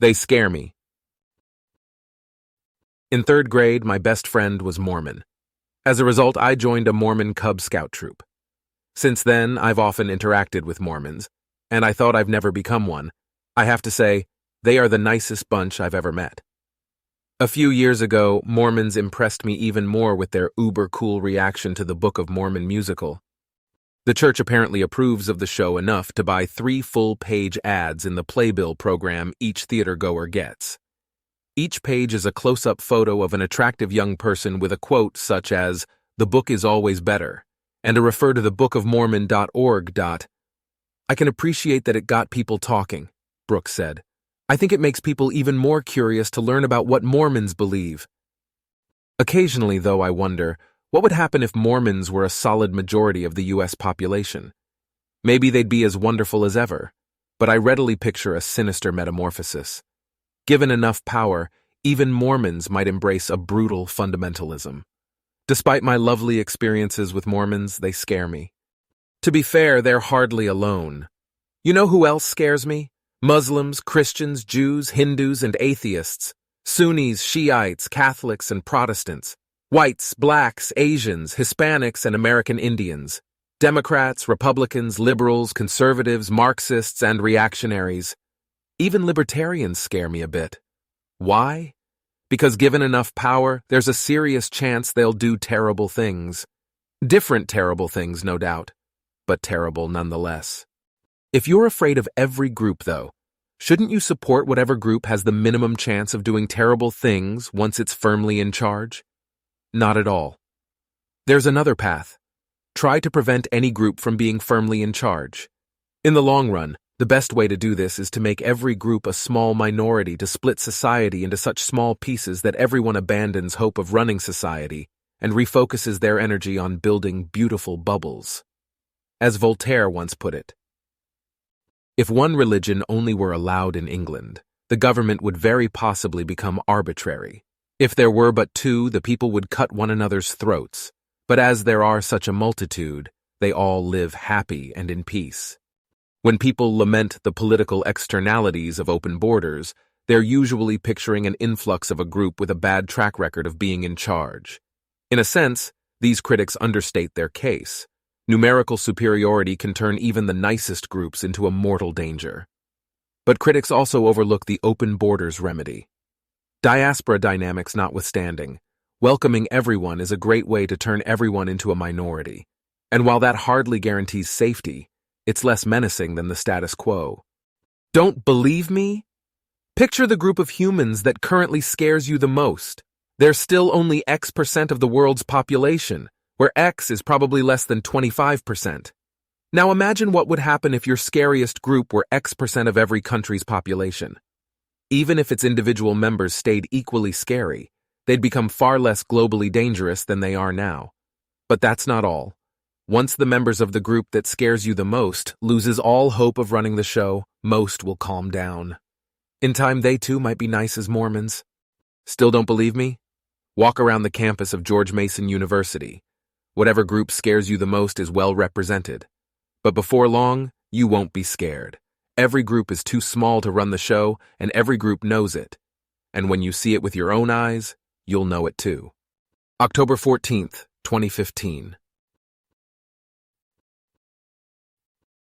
They scare me. In third grade, my best friend was Mormon. As a result, I joined a Mormon Cub Scout troop. Since then, I've often interacted with Mormons, and I thought I've never become one. I have to say, they are the nicest bunch I've ever met. A few years ago, Mormons impressed me even more with their uber-cool reaction to the Book of Mormon musical. The church apparently approves of the show enough to buy 3 full-page ads in the playbill program each theater-goer gets. Each page is a close-up photo of an attractive young person with a quote such as, "The book is always better," and a refer to the bookofmormon.org. "I can appreciate that it got people talking," Brooks said. "I think it makes people even more curious to learn about what Mormons believe." Occasionally, though, I wonder, what would happen if Mormons were a solid majority of the U.S. population? Maybe they'd be as wonderful as ever, but I readily picture a sinister metamorphosis. Given enough power, even Mormons might embrace a brutal fundamentalism. Despite my lovely experiences with Mormons, they scare me. To be fair, they're hardly alone. You know who else scares me? Muslims, Christians, Jews, Hindus, and atheists. Sunnis, Shiites, Catholics, and Protestants. Whites, blacks, Asians, Hispanics, and American Indians. Democrats, Republicans, liberals, conservatives, Marxists, and reactionaries. Even libertarians scare me a bit. Why? Because given enough power, there's a serious chance they'll do terrible things. Different terrible things, no doubt, but terrible nonetheless. If you're afraid of every group, though, shouldn't you support whatever group has the minimum chance of doing terrible things once it's firmly in charge? Not at all. There's another path. Try to prevent any group from being firmly in charge. In the long run, the best way to do this is to make every group a small minority to split society into such small pieces that everyone abandons hope of running society and refocuses their energy on building beautiful bubbles. As Voltaire once put it, "If one religion only were allowed in England, the government would very possibly become arbitrary. If there were but 2, the people would cut one another's throats. But as there are such a multitude, they all live happy and in peace." When people lament the political externalities of open borders, they're usually picturing an influx of a group with a bad track record of being in charge. In a sense, these critics understate their case. Numerical superiority can turn even the nicest groups into a mortal danger. But critics also overlook the open borders remedy. Diaspora dynamics notwithstanding, welcoming everyone is a great way to turn everyone into a minority. And while that hardly guarantees safety, it's less menacing than the status quo. Don't believe me? Picture the group of humans that currently scares you the most. They're still only X% of the world's population, where X is probably less than 25%. Now imagine what would happen if your scariest group were X% of every country's population. Even if its individual members stayed equally scary, they'd become far less globally dangerous than they are now. But that's not all. Once the members of the group that scares you the most loses all hope of running the show, most will calm down. In time, they too might be nice as Mormons. Still don't believe me? Walk around the campus of George Mason University. Whatever group scares you the most is well represented. But before long, you won't be scared. Every group is too small to run the show, and every group knows it. And when you see it with your own eyes, you'll know it too. October 14th, 2015.